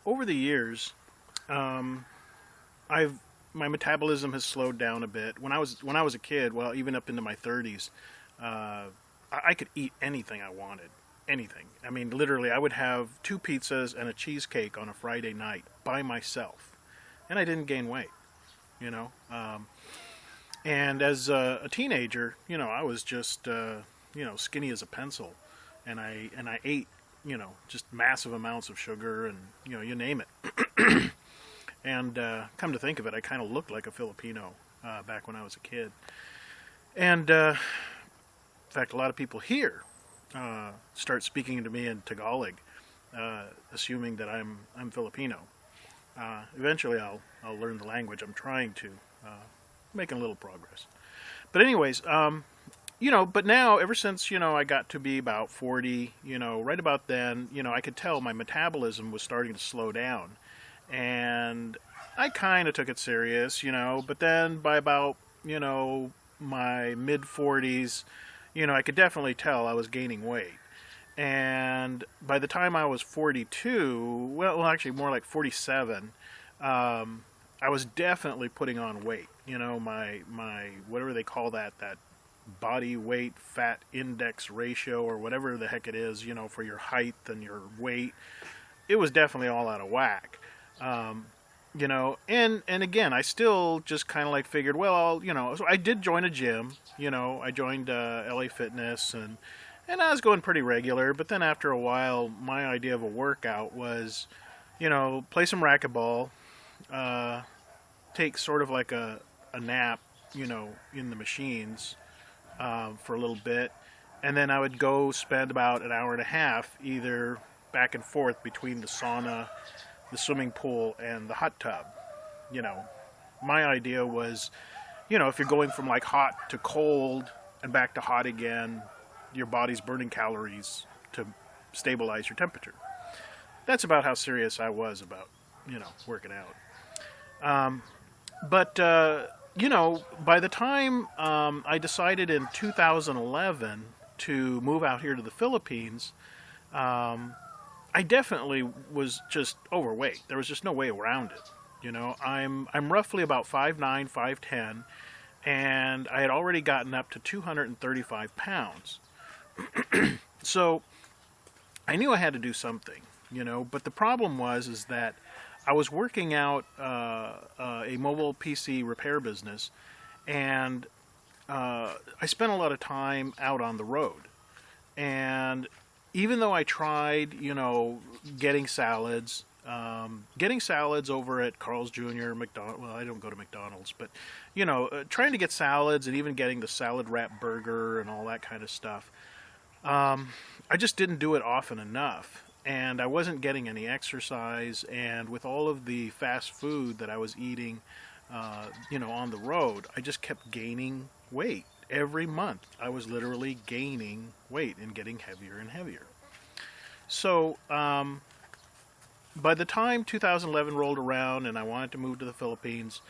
Over the years, um, I've my metabolism has slowed down a bit. When I was a kid, well, even up into my 30s, I could eat anything I wanted. Anything. I mean, literally, I would have two pizzas and a cheesecake on a Friday night by myself, and I didn't gain weight. You know, and as a teenager, I was just skinny as a pencil, and I ate just massive amounts of sugar and you name it. And come to think of it, I kind of looked like a Filipino back when I was a kid. And in fact, a lot of people here start speaking to me in Tagalog, assuming that I'm Filipino. Eventually, I'll learn the language. I'm trying to, making a little progress. But anyways, but now ever since I got to be about 40, right about then, I could tell my metabolism was starting to slow down, and I kind of took it serious, But then by about my mid 40s, I could definitely tell I was gaining weight. And by the time I was 42, well, actually more like 47, I was definitely putting on weight. My whatever they call that body weight fat index ratio or whatever the heck it is, for your height and your weight. It was definitely all out of whack. And again, I still just kind of like figured, well, so I did join a gym. I joined LA Fitness, and I was going pretty regular. But then after a while, my idea of a workout was, play some racquetball, take sort of like a nap, in the machines for a little bit, and then I would go spend about an hour and a half either back and forth between the sauna, the swimming pool, and the hot tub. My idea was, if you're going from like hot to cold and back to hot again, your body's burning calories to stabilize your temperature. That's about how serious I was about, working out. But by the time I decided in 2011 to move out here to the Philippines, I definitely was just overweight. There was just no way around it. I'm roughly about 5'9", 5'10", and I had already gotten up to 235 pounds. So I knew I had to do something, but the problem is that I was working out a mobile PC repair business, and I spent a lot of time out on the road. And even though I tried, getting salads over at Carl's Jr., McDonald's. Well, I don't go to McDonald's, but trying to get salads and even getting the salad wrap burger and all that kind of stuff. I just didn't do it often enough, and I wasn't getting any exercise. And with all of the fast food that I was eating, on the road, I just kept gaining weight. Every month, I was literally gaining weight and getting heavier and heavier. So, by the time 2011 rolled around and I wanted to move to the Philippines,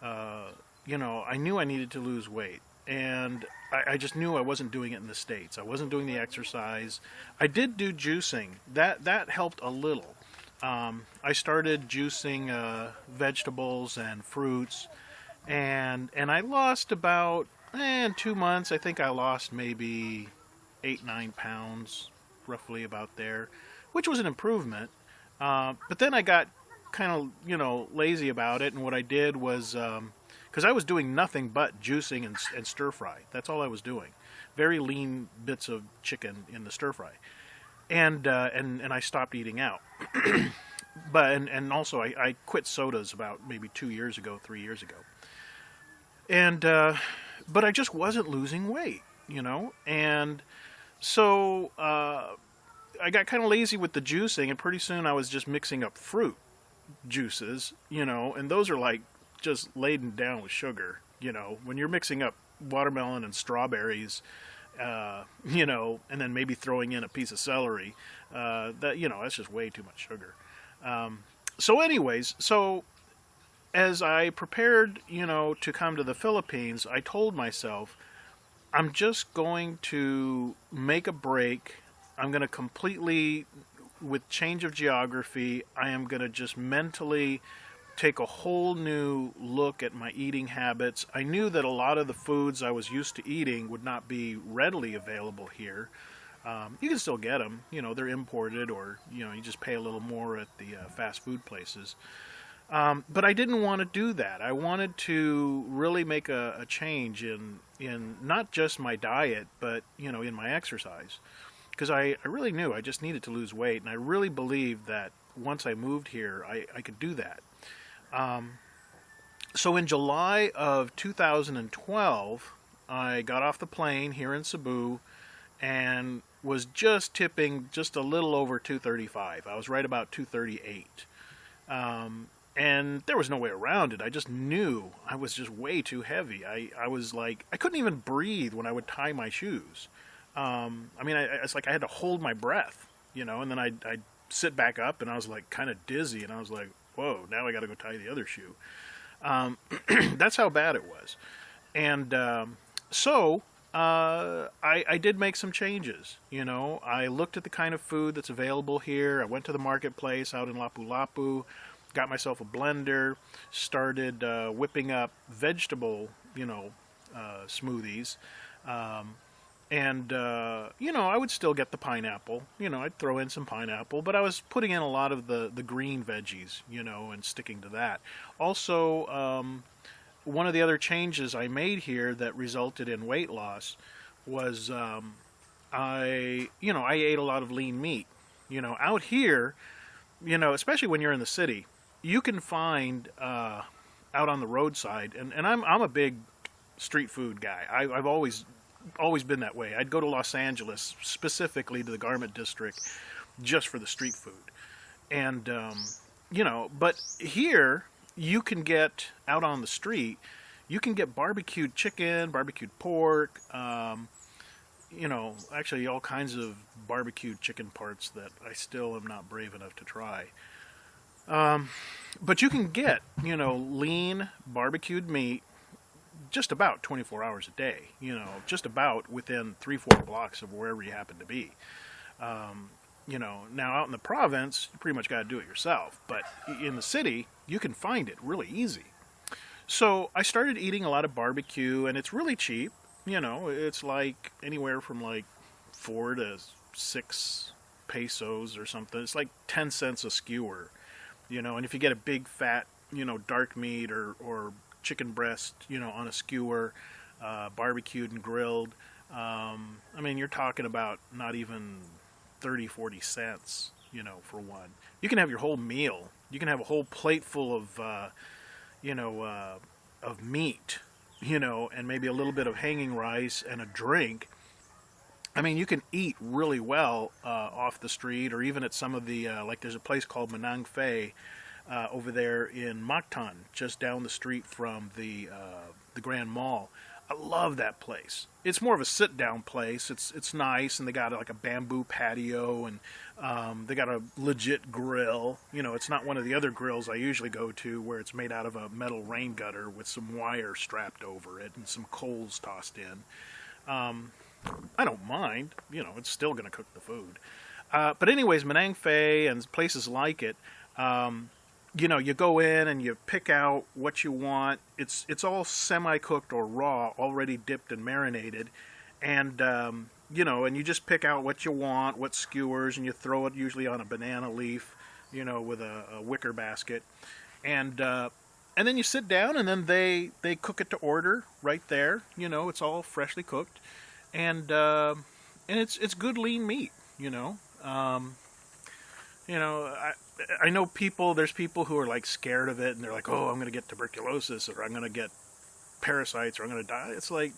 I knew I needed to lose weight. And I just knew I wasn't doing it in the States. I wasn't doing the exercise. I did do juicing. That helped a little. I started juicing vegetables and fruits, and I lost about, in 2 months, I think I lost maybe 8-9 pounds, roughly about there, which was an improvement. But then I got kind of, lazy about it, and what I did was, because I was doing nothing but juicing and stir fry. That's all I was doing. Very lean bits of chicken in the stir fry, and I stopped eating out. But and also I quit sodas about maybe 2 years ago, 3 years ago, and but I just wasn't losing weight, and so I got kind of lazy with the juicing, and pretty soon I was just mixing up fruit juices, and those are like just laden down with sugar. When you're mixing up watermelon and strawberries, and then maybe throwing in a piece of celery, that's just way too much sugar. So anyways, as I prepared, to come to the Philippines, I told myself, I'm just going to make a break. I'm going to completely with change of geography, I am going to just mentally take a whole new look at my eating habits. I knew that a lot of the foods I was used to eating would not be readily available here. You can still get them, they're imported, or you just pay a little more at the fast food places. But I didn't want to do that. I wanted to really make a change in not just my diet, but in my exercise, because I really knew I just needed to lose weight, and I really believed that once I moved here, I could do that. So in July of 2012, I got off the plane here in Cebu and was just tipping just a little over 235. I was right about 238. And there was no way around it. I just knew I was just way too heavy. I was like, I couldn't even breathe when I would tie my shoes. It's like I had to hold my breath, and then I'd sit back up, and I was like kind of dizzy, and I was like, whoa, now I got to go tie the other shoe. That's how bad it was. And so I did make some changes. I looked at the kind of food that's available here. I went to the marketplace out in Lapu-Lapu, got myself a blender, started whipping up vegetable, smoothies. I would still get the pineapple. I'd throw in some pineapple, but I was putting in a lot of the green veggies, and sticking to that. Also, one of the other changes I made here that resulted in weight loss was I ate a lot of lean meat. Out here, especially when you're in the city, you can find out on the roadside, and I'm a big street food guy. I've always been that way. I'd go to Los Angeles, specifically to the garment district, just for the street food. And, but here, you can get out on the street, you can get barbecued chicken, barbecued pork, actually all kinds of barbecued chicken parts that I still am not brave enough to try. But you can get, lean barbecued meat just about 24 hours a day, just about within 3-4 blocks of wherever you happen to be. Now out in the province, you pretty much got to do it yourself, but in the city, you can find it really easy. So I started eating a lot of barbecue, and it's really cheap. It's like anywhere from like 4 to 6 pesos or something. It's like 10 cents a skewer, and if you get a big fat, dark meat or chicken breast, on a skewer, barbecued and grilled, you're talking about not even 30-40 cents, for one. You can have your whole meal. You can have a whole plate full of, of meat, and maybe a little bit of hanging rice and a drink. You can eat really well off the street, or even at some of the, like there's a place called Manang Fe over there in Mactan, just down the street from the Grand Mall. I love that place. It's more of a sit-down place. It's nice, and they got like a bamboo patio, and they got a legit grill. It's not one of the other grills I usually go to where it's made out of a metal rain gutter with some wire strapped over it and some coals tossed in. I don't mind. It's still going to cook the food. But anyways, Manang Fe and places like it, you go in and you pick out what you want. It's all semi-cooked or raw, already dipped and marinated. And, and you just pick out what you want, what skewers, and you throw it usually on a banana leaf, with a wicker basket. And then you sit down, and then they cook it to order right there. It's all freshly cooked. And it's good lean meat, I know there's people who are like scared of it, and they're like, oh, I'm going to get tuberculosis, or I'm going to get parasites, or I'm going to die. It's like,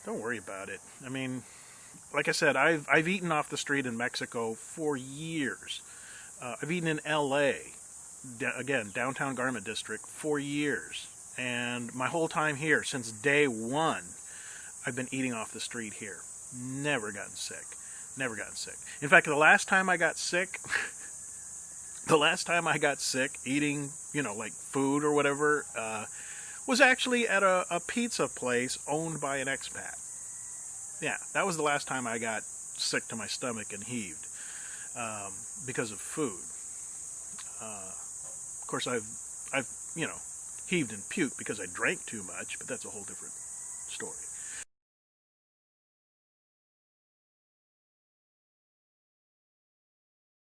don't worry about it. Like I said, I've eaten off the street in Mexico for years. I've eaten in LA, again, downtown garment district, for years. And my whole time here, since day one, I've been eating off the street here. Never gotten sick. Never gotten sick. In fact, the last time I got sick, eating, like food or whatever, was actually at a pizza place owned by an expat. Yeah, that was the last time I got sick to my stomach and heaved. because of food. Of course, I've heaved and puked because I drank too much, but that's a whole different story.